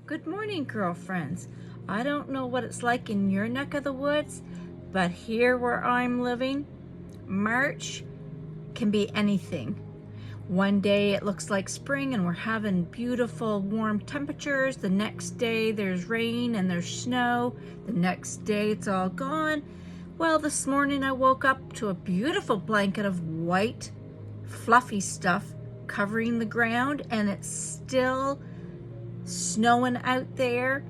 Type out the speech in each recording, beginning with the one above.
Good morning, girlfriends. I don't know what it's like in your neck of the woods, but here where I'm living, March can be anything. One day it looks like spring and we're having beautiful warm temperatures. The next day there's rain and there's snow. The next day it's all gone. Well, this morning I woke up to a beautiful blanket of white, fluffy stuff covering the ground, and it's still snowing out there.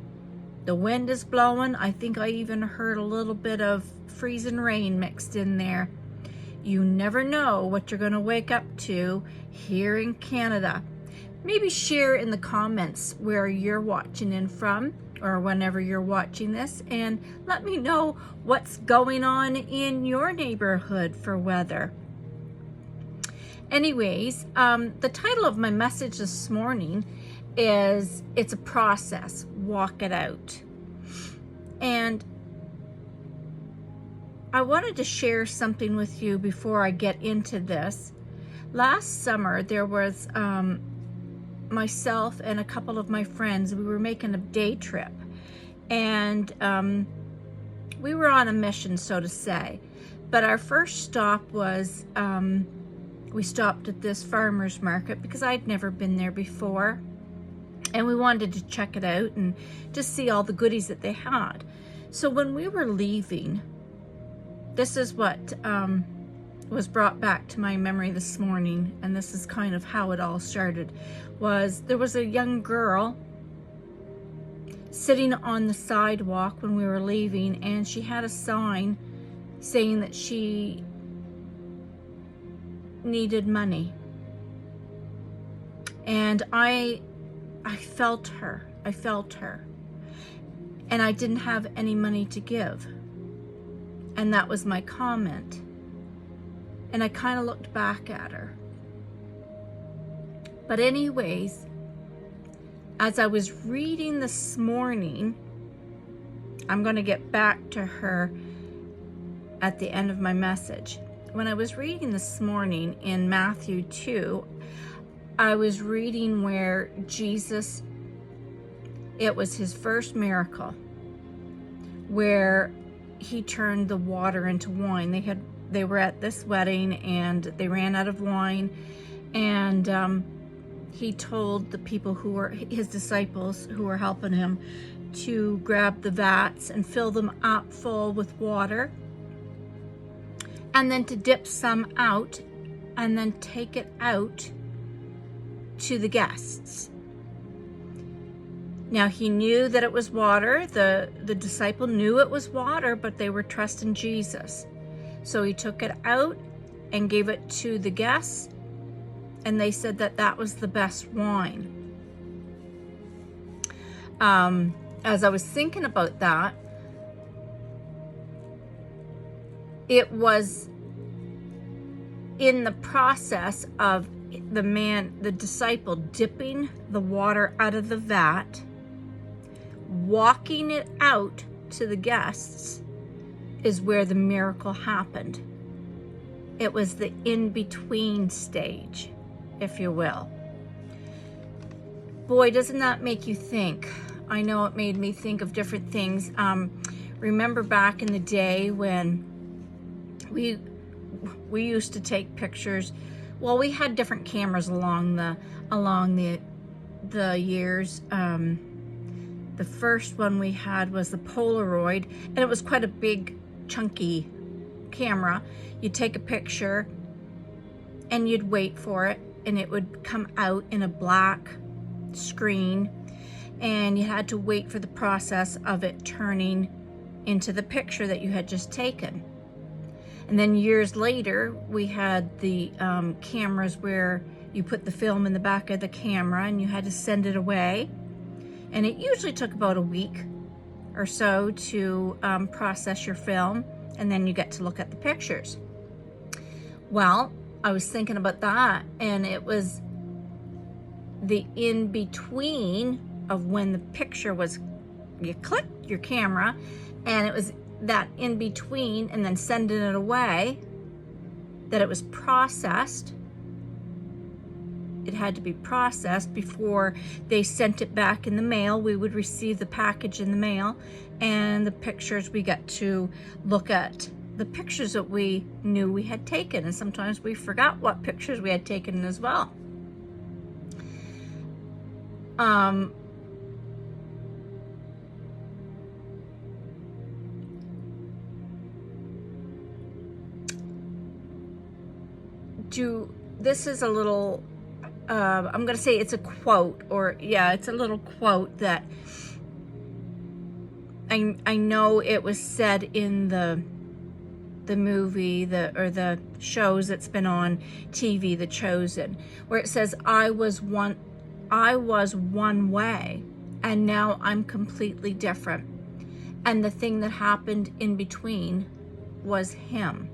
The wind is blowing. I think I even heard a little bit of freezing rain mixed in there. You never know what you're going to wake up to here in Canada. Maybe share in the comments where you're watching in from, or whenever you're watching this, and let me know what's going on in your neighborhood for weather. Anyways, the title of my message this morning is It's a Process, Walk It Out. And I wanted to share something with you before I get into this. Last summer, there was myself and a couple of my friends. We were making a day trip, and we were on a mission, so to say. But our first stop was, we stopped at this farmer's market because I'd never been there before. And we wanted to check it out and just see all the goodies that they had. So when we were leaving, this is what was brought back to my memory this morning, and this is kind of how it all started. There was a young girl sitting on the sidewalk when we were leaving, and she had a sign saying that she needed money. And I felt her. And I didn't have any money to give. And that was my comment. And I kind of looked back at her. But anyways, as I was reading this morning, I'm going to get back to her at the end of my message. When I was reading this morning in Matthew 2, I was reading where Jesus, it was his first miracle, where he turned the water into wine. They were at this wedding and they ran out of wine, and he told the people who were his disciples who were helping him to grab the vats and fill them up full with water, and then to dip some out and then take it out to the guests. Now he knew that it was water. The disciple knew it was water, but they were trusting Jesus. So he took it out and gave it to the guests, and they said that that was the best wine. As I was thinking about that, it was in the process of the disciple dipping the water out of the vat, walking it out to the guests, is where the miracle happened. It was the in-between stage, if you will. Boy, doesn't that make you think? I know it made me think of different things. Remember back in the day when we used to take pictures. Well, we had different cameras along the years. The first one we had was the Polaroid, and it was quite a big, chunky camera. You'd take a picture, and you'd wait for it, and it would come out in a black screen, and you had to wait for the process of it turning into the picture that you had just taken. And then years later, we had the cameras where you put the film in the back of the camera and you had to send it away. And it usually took about a week or so to process your film, and then you get to look at the pictures. Well, I was thinking about that, and it was the in-between of when the picture was, you clicked your camera, and it was that in between and then sending it away, that it was processed, it had to be processed before they sent it back in the mail. We would receive the package in the mail, and the pictures, we got to look at the pictures that we knew we had taken, and sometimes we forgot what pictures we had taken as well. This is a little, I'm going to say it's a quote, or yeah, it's a little quote that I know it was said in the movie, or the shows that's been on TV, The Chosen, where it says, I was one way, and now I'm completely different. And the thing that happened in between was him.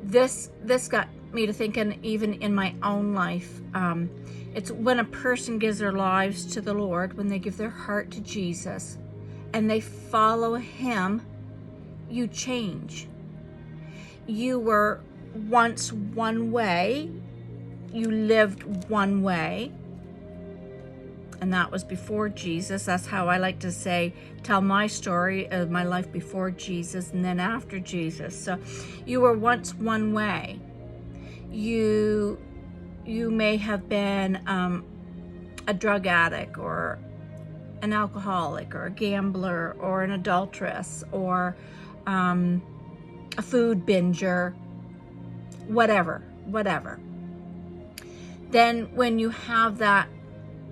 This got me to thinking, even in my own life, it's when a person gives their lives to the Lord, when they give their heart to Jesus and they follow him, you change. You were once one way, you lived one way, and that was before Jesus. That's how I like to say, tell my story of my life before Jesus and then after Jesus. So you were once one way. You may have been a drug addict, or an alcoholic, or a gambler, or an adulteress, or a food binger, whatever. Then when you have that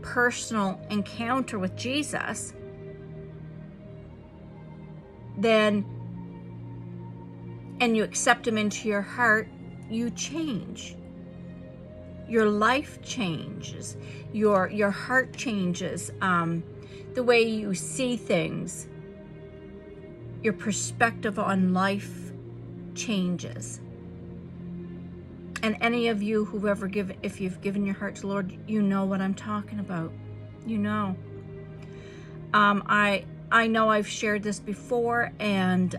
personal encounter with Jesus, and you accept him into your heart, you change. Your life changes. Your heart changes. The way you see things, your perspective on life changes. And any of you who've ever if you've given your heart to the Lord, you know what I'm talking about. You know. I know I've shared this before, and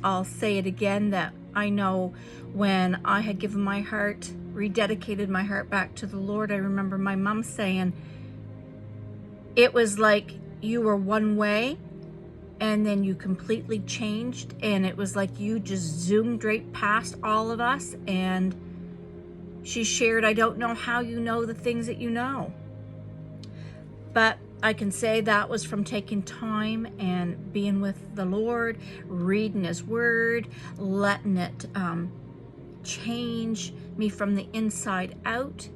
I'll say it again, that I know when I had given my heart, rededicated my heart back to the Lord, I remember my mom saying, it was like you were one way and then you completely changed, and it was like you just zoomed right past all of us. And she shared, I don't know how you know the things that you know, but I can say that was from taking time and being with the Lord, reading his word, letting it change me from the inside out,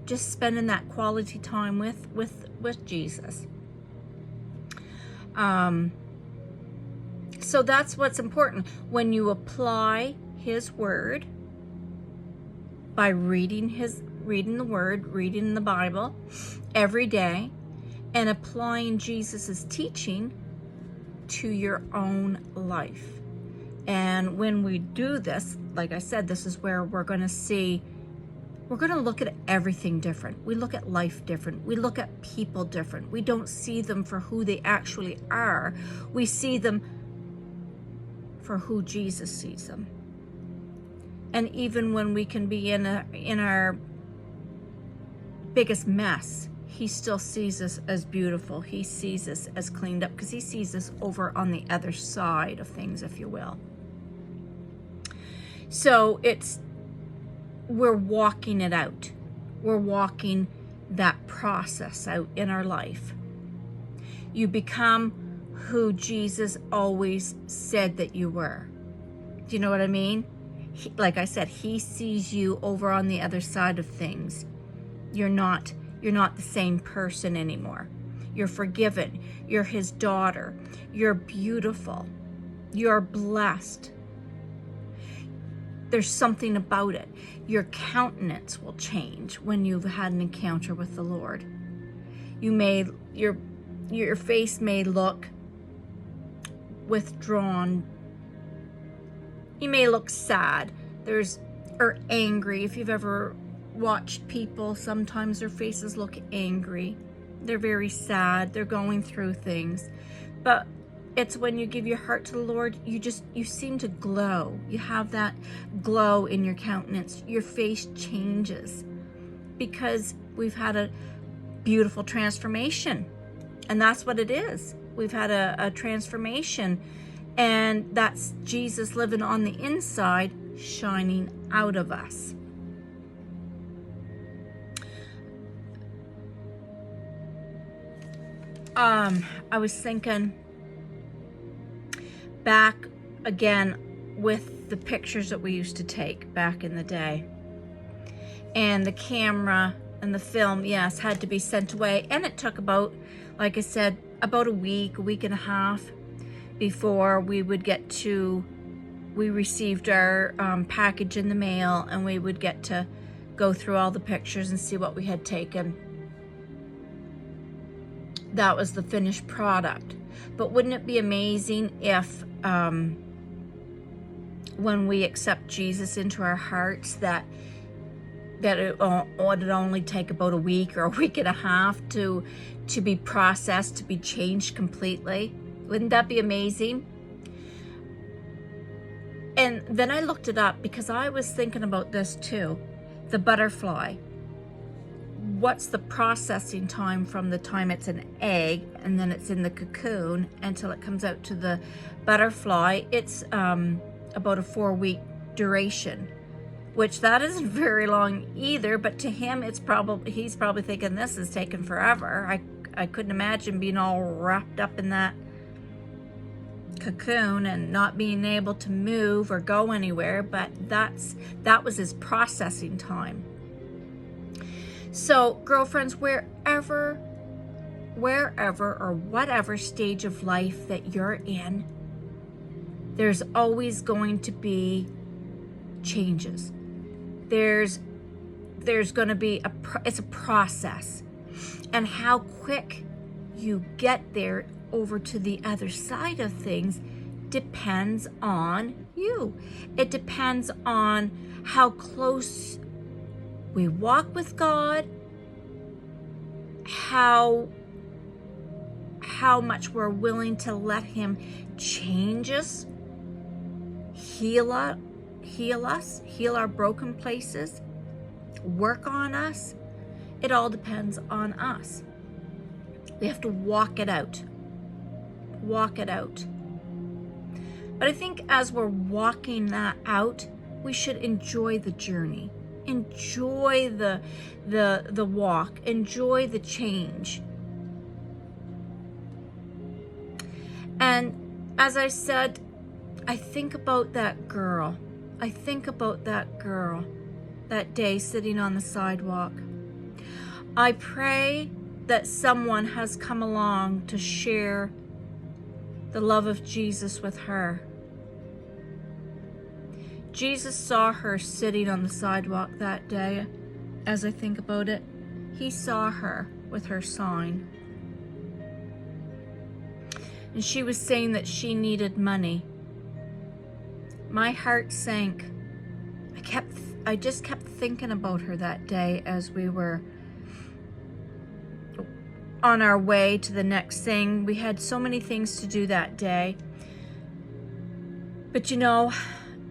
just spending that quality time with Jesus. So that's what's important. When you apply his word by reading the word, reading the Bible every day, and applying Jesus's teaching to your own life. And when we do this, like I said, this is where we're going to look at everything different. We look at life different. We look at people different. We don't see them for who they actually are. We see them for who Jesus sees them. And even when we can be in our biggest mess, he still sees us as beautiful. He sees us as cleaned up, because he sees us over on the other side of things, if you will. So we're walking it out. We're walking that process out in our life. You become who Jesus always said that you were. Do you know what I mean? Like I said, he sees you over on the other side of things. You're not the same person anymore. You're forgiven. You're his daughter. You're beautiful. You're blessed. There's something about it. Your countenance will change when you've had an encounter with the Lord. Your face may look withdrawn. You may look sad. Or angry. If you've ever watched people, sometimes their faces look angry. They're very sad. They're going through things. But it's when you give your heart to the Lord, you seem to glow. You have that glow in your countenance. Your face changes because we've had a beautiful transformation. And that's what it is. We've had a transformation, and that's Jesus living on the inside, shining out of us. I was thinking back again with the pictures that we used to take back in the day, and the camera and the film, yes, had to be sent away, and it took about, like I said, about a week and a half before we received our package in the mail, and we would get to go through all the pictures and see what we had taken. That was the finished product. But wouldn't it be amazing if when we accept Jesus into our hearts that it would only take about a week or a week and a half to be processed, to be changed completely? Wouldn't that be amazing? And then I looked it up because I was thinking about this too. The butterfly. What's the processing time from the time it's an egg and then it's in the cocoon until it comes out to the butterfly? It's about a 4-week duration, which that isn't very long either, but to him he's probably thinking this is taking forever. I couldn't imagine being all wrapped up in that cocoon and not being able to move or go anywhere, but that was his processing time. So, girlfriends, wherever or whatever stage of life that you're in, there's always going to be changes. There's going to be it's a process. And how quick you get there over to the other side of things depends on you. It depends on how close we walk with God, how much we're willing to let him change us, heal us, heal our broken places, work on us. It all depends on us. We have to walk it out. Walk it out. But I think as we're walking that out, we should enjoy the journey. Enjoy the walk. Enjoy the change. And as I said, I think about that girl. I think about that girl that day sitting on the sidewalk. I pray that someone has come along to share the love of Jesus with her. Jesus saw her sitting on the sidewalk that day. As I think about it, he saw her with her sign. And she was saying that she needed money. My heart sank. I just kept thinking about her that day as we were on our way to the next thing. We had so many things to do that day. But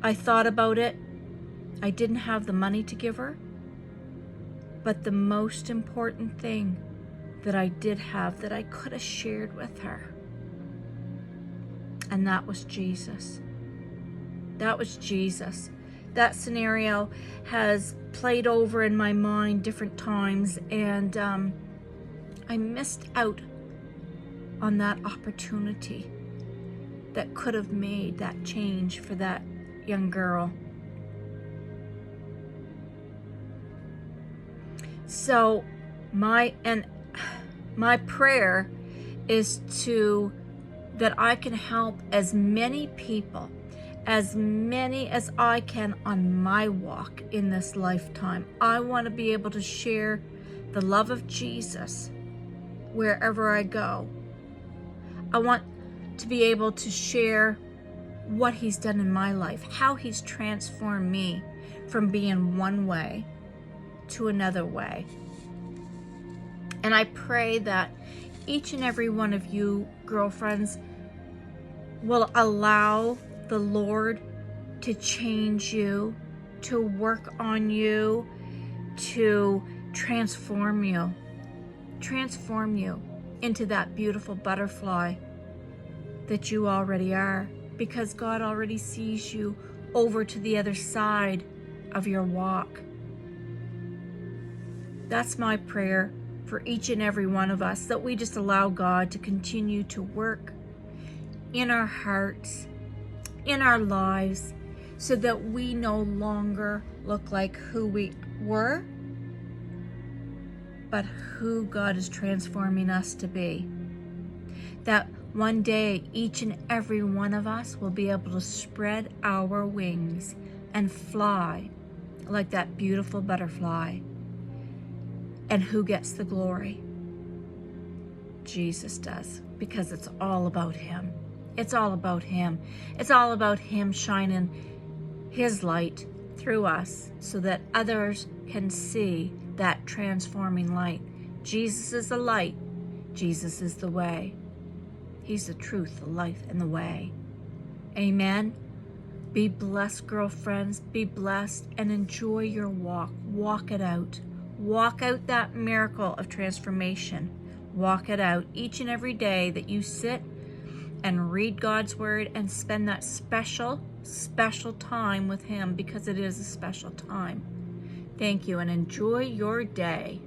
I thought about it. I didn't have the money to give her. But the most important thing that I did have that I could have shared with her, and that was Jesus. That was Jesus. That scenario has played over in my mind different times, and I missed out on that opportunity that could have made that change for that young girl. So my prayer is that I can help as many people, as many as I can on my walk in this lifetime. I want to be able to share the love of Jesus wherever I go. I want to be able to share what he's done in my life, how he's transformed me from being one way to another way. And I pray that each and every one of you girlfriends will allow the Lord to change you, to work on you, to transform you into that beautiful butterfly that you already are, because God already sees you over to the other side of your walk. That's my prayer for each and every one of us, that we just allow God to continue to work in our hearts, in our lives, so that we no longer look like who we were, but who God is transforming us to be. That one day each and every one of us will be able to spread our wings and fly like that beautiful butterfly. And who gets the glory? Jesus does, because it's all about him. It's all about him. It's all about him shining his light through us so that others can see that transforming light. Jesus is the light. Jesus is the way. He's the truth, the life, and the way. Amen. Be blessed, girlfriends. Be blessed and enjoy your walk. Walk it out. Walk out that miracle of transformation. Walk it out each and every day that you sit and read God's word and spend that special time with him, because it is a special time. Thank you, and enjoy your day.